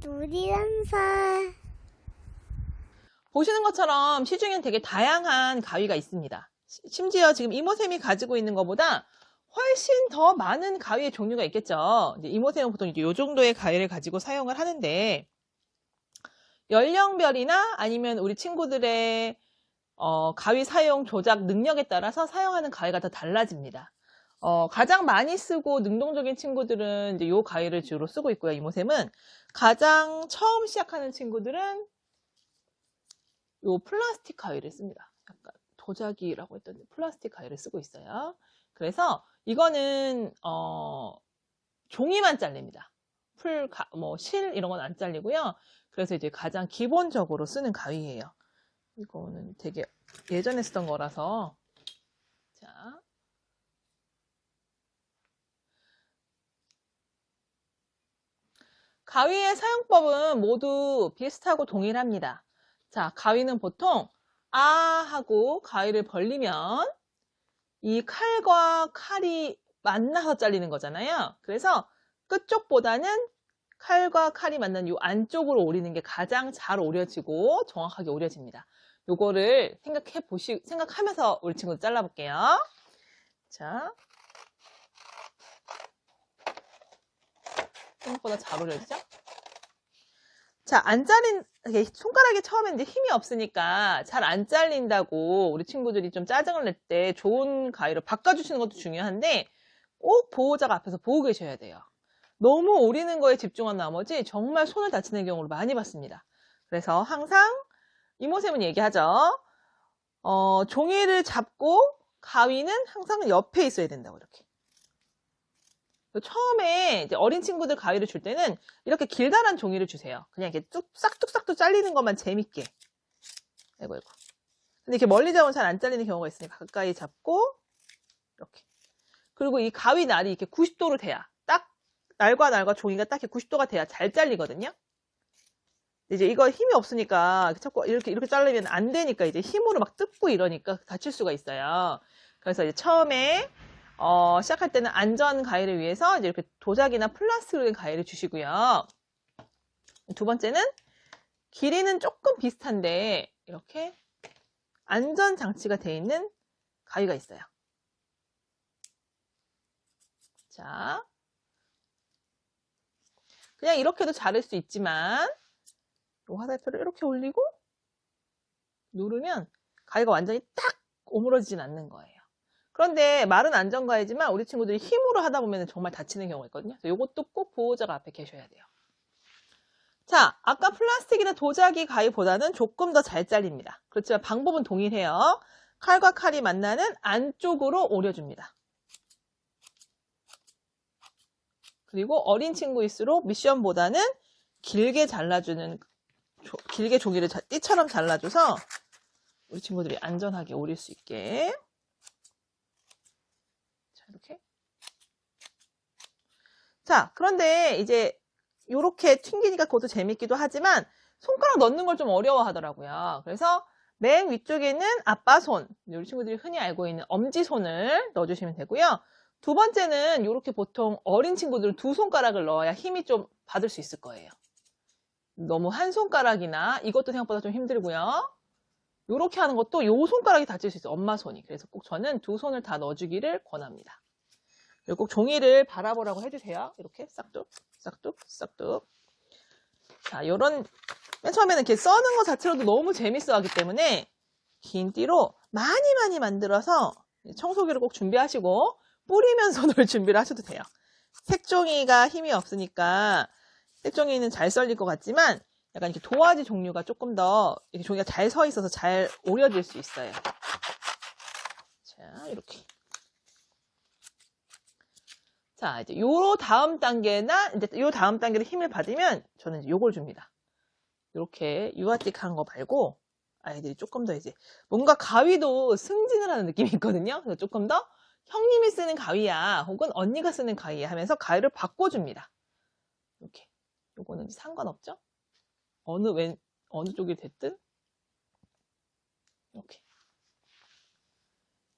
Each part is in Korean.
놀이연사. 보시는 것처럼 시중엔 되게 다양한 가위가 있습니다. 심지어 지금 이모쌤이 가지고 있는 것보다 훨씬 더 많은 가위의 종류가 있겠죠. 이제 이모쌤은 보통 이제 이 정도의 가위를 가지고 사용을 하는데, 연령별이나 아니면 우리 친구들의 가위 사용 조작 능력에 따라서 사용하는 가위가 다 달라집니다. 가장 많이 쓰고 능동적인 친구들은 이제 요 가위를 주로 쓰고 있고요. 이모쌤은 가장 처음 시작하는 친구들은 요 플라스틱 가위를 씁니다. 약간 도자기라고 했던 플라스틱 가위를 쓰고 있어요. 그래서 이거는 종이만 잘립니다. 실 이런 건 안 잘리고요. 그래서 이제 가장 기본적으로 쓰는 가위예요. 이거는 되게 예전에 쓰던 거라서. 자, 가위의 사용법은 모두 비슷하고 동일합니다. 자, 가위는 보통 아 하고 가위를 벌리면 이 칼과 칼이 만나서 잘리는 거잖아요. 그래서 끝쪽보다는 칼과 칼이 만난 이 안쪽으로 오리는 게 가장 잘 오려지고 정확하게 오려집니다. 요거를 생각하면서 우리 친구들 잘라볼게요. 자, 생각보다 잘 오려지죠? 자, 손가락에 처음에 이제 힘이 없으니까 잘 안 잘린다고 우리 친구들이 좀 짜증을 낼 때 좋은 가위로 바꿔주시는 것도 중요한데 꼭 보호자가 앞에서 보고 계셔야 돼요. 너무 오리는 거에 집중한 나머지 정말 손을 다치는 경우를 많이 봤습니다. 그래서 항상 이모쌤은 얘기하죠. 종이를 잡고 가위는 항상 옆에 있어야 된다고 이렇게. 처음에 이제 어린 친구들 가위를 줄 때는 이렇게 길다란 종이를 주세요. 그냥 이렇게 뚝싹뚝싹 잘리는 것만 재밌게. 아이고. 근데 이렇게 멀리 잡으면 잘 안 잘리는 경우가 있으니까 가까이 잡고 이렇게. 그리고 이 가위 날이 이렇게 90도로 돼야 날과 종이가 딱 이렇게 90도가 돼야 잘 잘리거든요. 이제 이거 힘이 없으니까 자꾸 이렇게 자르면 안 되니까 이제 힘으로 막 뜯고 이러니까 다칠 수가 있어요. 그래서 이제 처음에 시작할 때는 안전 가위를 위해서 이제 이렇게 도자기나 플라스틱으로 된 가위를 주시고요. 두 번째는 길이는 조금 비슷한데 이렇게 안전 장치가 되어 있는 가위가 있어요. 자, 그냥 이렇게도 자를 수 있지만 이 화살표를 이렇게 올리고 누르면 가위가 완전히 딱 오므러지진 않는 거예요. 그런데 말은 안전가위지만 우리 친구들이 힘으로 하다 보면 정말 다치는 경우가 있거든요. 이것도 꼭 보호자가 앞에 계셔야 돼요. 자, 아까 플라스틱이나 도자기 가위보다는 조금 더 잘 잘립니다. 그렇지만 방법은 동일해요. 칼과 칼이 만나는 안쪽으로 오려줍니다. 그리고 어린 친구일수록 미션보다는 길게 종이를 띠처럼 잘라줘서 우리 친구들이 안전하게 오릴 수 있게. 자, 이렇게. 자, 그런데 이제 이렇게 튕기니까 그것도 재밌기도 하지만 손가락 넣는 걸 좀 어려워 하더라고요. 그래서 맨 위쪽에는 아빠 손, 우리 친구들이 흔히 알고 있는 엄지손을 넣어주시면 되고요. 두 번째는 이렇게 보통 어린 친구들은 두 손가락을 넣어야 힘이 좀 받을 수 있을 거예요. 너무 한 손가락이나 이것도 생각보다 좀 힘들고요. 이렇게 하는 것도 요 손가락이 다칠 수 있어요. 엄마 손이. 그래서 꼭 저는 두 손을 다 넣어주기를 권합니다. 그리고 꼭 종이를 바라보라고 해주세요. 이렇게 싹둑, 싹둑, 싹둑. 자, 요런 맨 처음에는 이렇게 써는 것 자체로도 너무 재밌어 하기 때문에 긴 띠로 많이 만들어서 청소기를 꼭 준비하시고 뿌리면서 놀 준비를 하셔도 돼요. 색종이가 힘이 없으니까 색종이는 잘 썰릴 것 같지만 약간 이렇게 도화지 종류가 조금 더 이렇게 종이가 잘 서 있어서 잘 오려질 수 있어요. 자, 이렇게. 자, 이제 요 다음 단계를 힘을 받으면 저는 이제 요걸 줍니다. 이렇게 유아틱한 거 말고 아이들이 조금 더 이제 뭔가 가위도 승진을 하는 느낌이 있거든요. 그래서 조금 더 형님이 쓰는 가위야 혹은 언니가 쓰는 가위야 하면서 가위를 바꿔줍니다. 이렇게. 요거는 상관없죠? 어느 쪽이 됐든 이렇게.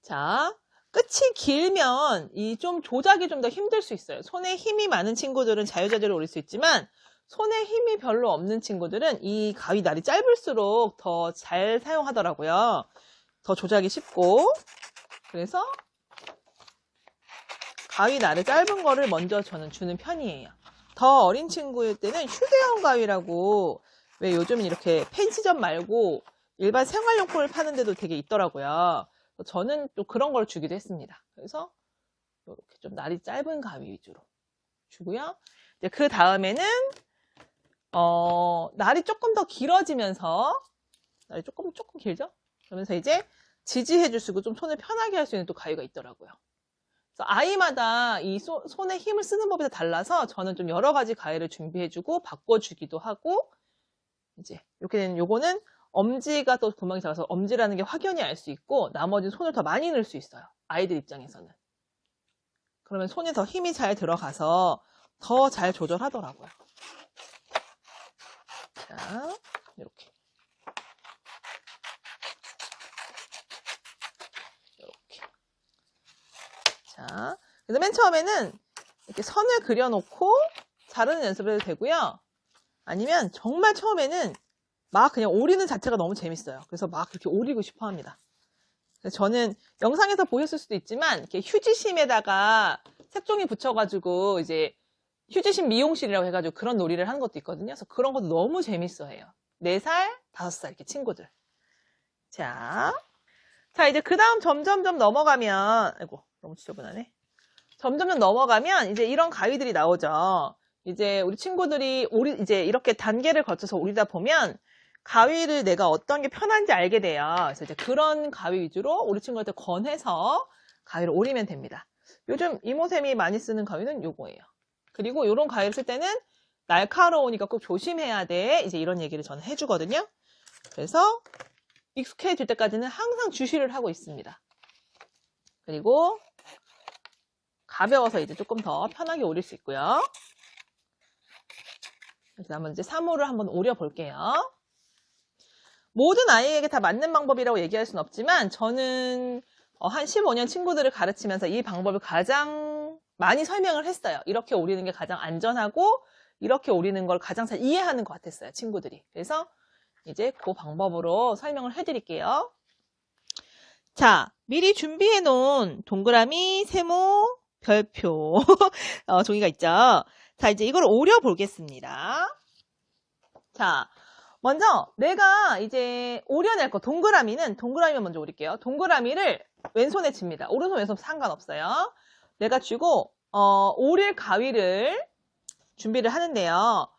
자, 끝이 길면 이 좀 조작이 좀 더 힘들 수 있어요. 손에 힘이 많은 친구들은 자유자재로 올릴 수 있지만 손에 힘이 별로 없는 친구들은 이 가위 날이 짧을수록 더 잘 사용하더라고요. 더 조작이 쉽고. 그래서 가위 날을 짧은 거를 먼저 저는 주는 편이에요. 더 어린 친구일 때는 휴대용 가위라고, 왜 요즘은 이렇게 펜시점 말고 일반 생활용품을 파는 데도 되게 있더라고요. 저는 또 그런 걸 주기도 했습니다. 그래서 이렇게 좀 날이 짧은 가위 위주로 주고요. 이제 그 다음에는 날이 조금 더 길어지면서, 날이 조금 길죠? 그러면서 이제 지지해줄 수 있고 좀 손을 편하게 할 수 있는 또 가위가 있더라고요. 그래서 아이마다 이 손에 힘을 쓰는 법이 다 달라서 저는 좀 여러 가지 가위를 준비해주고 바꿔주기도 하고, 이제 이렇게 되는 요거는 엄지가 또 구멍이 작아서 엄지라는 게 확연히 알 수 있고, 나머지는 손을 더 많이 넣을 수 있어요. 아이들 입장에서는. 그러면 손에 더 힘이 잘 들어가서 더 잘 조절하더라고요. 자, 이렇게. 이렇게. 자, 그래서 맨 처음에는 이렇게 선을 그려놓고 자르는 연습을 해도 되고요. 아니면 정말 처음에는 막 그냥 오리는 자체가 너무 재밌어요. 그래서 막 그렇게 오리고 싶어 합니다. 그래서 저는 영상에서 보셨을 수도 있지만 이렇게 휴지심에다가 색종이 붙여가지고 이제 휴지심 미용실이라고 해가지고 그런 놀이를 하는 것도 있거든요. 그래서 그런 것도 너무 재밌어 해요. 4살, 5살 이렇게 친구들. 자, 이제 그 다음 점점점 넘어가면, 아이고, 너무 지저분하네. 점점점 넘어가면 이제 이런 가위들이 나오죠. 이제 우리 친구들이 이제 이렇게 단계를 거쳐서 오리다 보면 가위를 내가 어떤 게 편한지 알게 돼요. 그래서 이제 그런 가위 위주로 우리 친구한테 권해서 가위를 오리면 됩니다. 요즘 이모쌤이 많이 쓰는 가위는 요거예요. 그리고 이런 가위를 쓸 때는 날카로우니까 꼭 조심해야 돼. 이제 이런 얘기를 저는 해주거든요. 그래서 익숙해질 때까지는 항상 주시를 하고 있습니다. 그리고 가벼워서 이제 조금 더 편하게 오릴 수 있고요. 그래서 한번 이제 3호를 한번 오려 볼게요. 모든 아이에게 다 맞는 방법이라고 얘기할 수는 없지만 저는 한 15년 친구들을 가르치면서 이 방법을 가장 많이 설명을 했어요. 이렇게 오리는 게 가장 안전하고 이렇게 오리는 걸 가장 잘 이해하는 것 같았어요, 친구들이. 그래서 이제 그 방법으로 설명을 해드릴게요. 자, 미리 준비해 놓은 동그라미, 세모, 별표 종이가 있죠. 자, 이제 이걸 오려 보겠습니다. 자, 먼저 내가 이제 오려낼 거 동그라미만 먼저 오릴게요. 동그라미를 왼손에 칩니다. 오른손 왼손 상관없어요. 내가 쥐고 오릴 가위를 준비를 하는데요.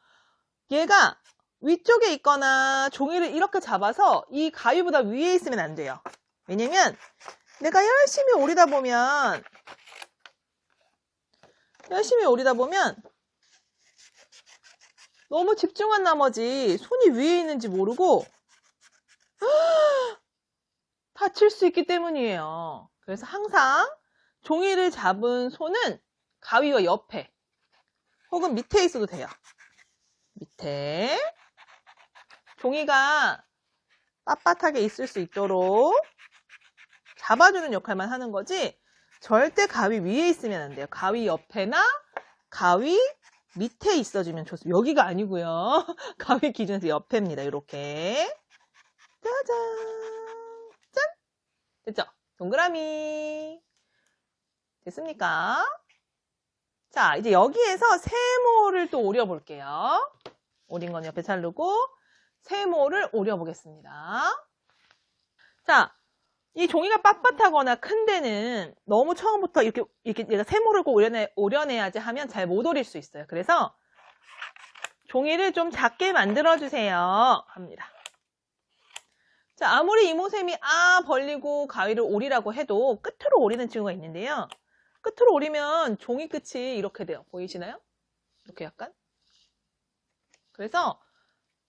얘가 위쪽에 있거나 종이를 이렇게 잡아서 이 가위보다 위에 있으면 안 돼요. 왜냐면 내가 열심히 오리다 보면 너무 집중한 나머지 손이 위에 있는지 모르고 다칠 수 있기 때문이에요. 그래서 항상 종이를 잡은 손은 가위와 옆에 혹은 밑에 있어도 돼요. 밑에 종이가 빳빳하게 있을 수 있도록 잡아주는 역할만 하는 거지 절대 가위 위에 있으면 안 돼요. 가위 옆에나 가위 밑에 있어주면 좋습니다. 여기가 아니고요. 가위 기준에서 옆에입니다. 이렇게 짜잔, 짠! 됐죠? 동그라미 됐습니까? 자, 이제 여기에서 세모를 또 오려볼게요. 오린 건 옆에 자르고 세모를 오려보겠습니다. 자, 이 종이가 빳빳하거나 큰 데는 너무 처음부터 이렇게 얘가 세모를 꼭 오려내야지 하면 잘 못 오릴 수 있어요. 그래서 종이를 좀 작게 만들어주세요. 합니다. 자, 아무리 이모쌤이 벌리고 가위를 오리라고 해도 끝으로 오리는 친구가 있는데요. 끝으로 오리면 종이 끝이 이렇게 돼요. 보이시나요? 이렇게 약간. 그래서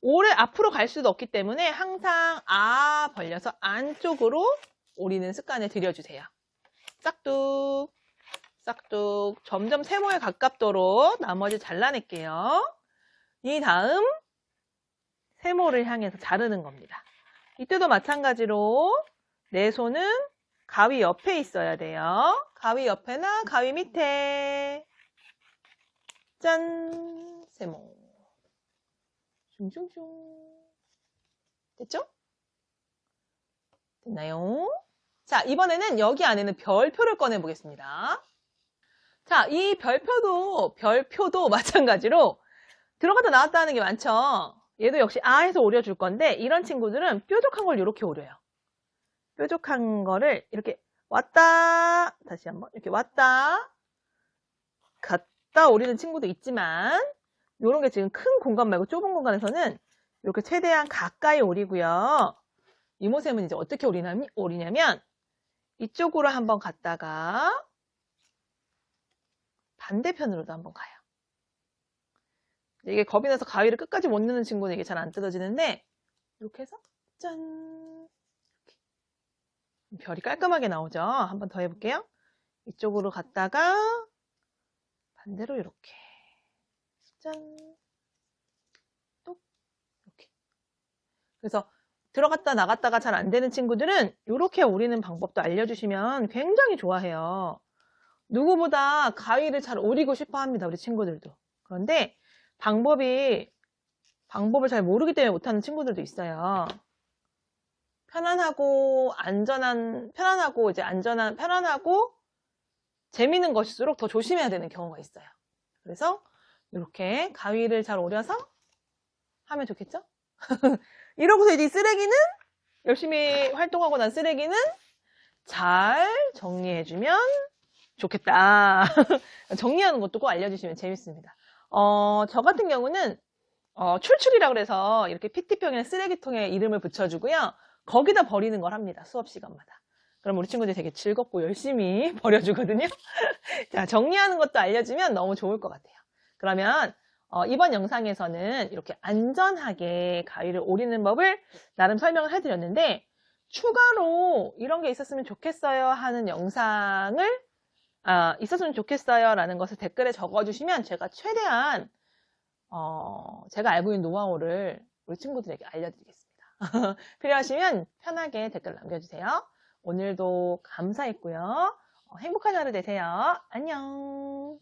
오래 앞으로 갈 수도 없기 때문에 항상 벌려서 안쪽으로 오리는 습관을 들여주세요. 싹둑, 싹둑. 점점 세모에 가깝도록 나머지 잘라낼게요. 이 다음 세모를 향해서 자르는 겁니다. 이때도 마찬가지로 내 손은 가위 옆에 있어야 돼요. 가위 옆에나 가위 밑에. 짠! 세모. 슝슝슝. 됐죠? 됐나요? 자, 이번에는 여기 안에는 별표를 꺼내 보겠습니다. 자, 이 별표도 마찬가지로 들어갔다 나왔다 하는 게 많죠? 얘도 역시 아 해서 오려줄 건데, 이런 친구들은 뾰족한 걸 이렇게 오려요. 뾰족한 거를 이렇게 왔다, 다시 한번 이렇게 왔다, 갔다 오리는 친구도 있지만, 요런 게 지금 큰 공간 말고 좁은 공간에서는 이렇게 최대한 가까이 오리고요. 이모셈은 이제 어떻게 오리냐면, 이쪽으로 한번 갔다가 반대편으로도 한번 가요. 이게 겁이 나서 가위를 끝까지 못 넣는 친구는 이게 잘 안 뜯어지는데, 이렇게 해서 짠! 이렇게. 별이 깔끔하게 나오죠? 한번 더 해볼게요. 이쪽으로 갔다가 반대로 이렇게 짠! 또 이렇게. 그래서 들어갔다 나갔다가 잘 안 되는 친구들은 이렇게 오리는 방법도 알려주시면 굉장히 좋아해요. 누구보다 가위를 잘 오리고 싶어 합니다, 우리 친구들도. 그런데 방법을 잘 모르기 때문에 못하는 친구들도 있어요. 편안하고 재미있는 것일수록 더 조심해야 되는 경우가 있어요. 그래서 이렇게 가위를 잘 오려서 하면 좋겠죠? 이러고서 이제 열심히 활동하고 난 쓰레기는 잘 정리해주면 좋겠다. 정리하는 것도 꼭 알려주시면 재밌습니다. 저 같은 경우는 출출이라 그래서 이렇게 PT병이나 쓰레기통에 이름을 붙여주고요. 거기다 버리는 걸 합니다. 수업 시간마다. 그럼 우리 친구들이 되게 즐겁고 열심히 버려주거든요. 자, 정리하는 것도 알려주면 너무 좋을 것 같아요. 그러면 이번 영상에서는 이렇게 안전하게 가위를 오리는 법을 나름 설명을 해드렸는데, 추가로 이런 게 있었으면 좋겠어요 하는 영상을 있었으면 좋겠어요 라는 것을 댓글에 적어주시면 제가 최대한 제가 알고 있는 노하우를 우리 친구들에게 알려드리겠습니다. 필요하시면 편하게 댓글 남겨주세요. 오늘도 감사했고요. 행복한 하루 되세요. 안녕.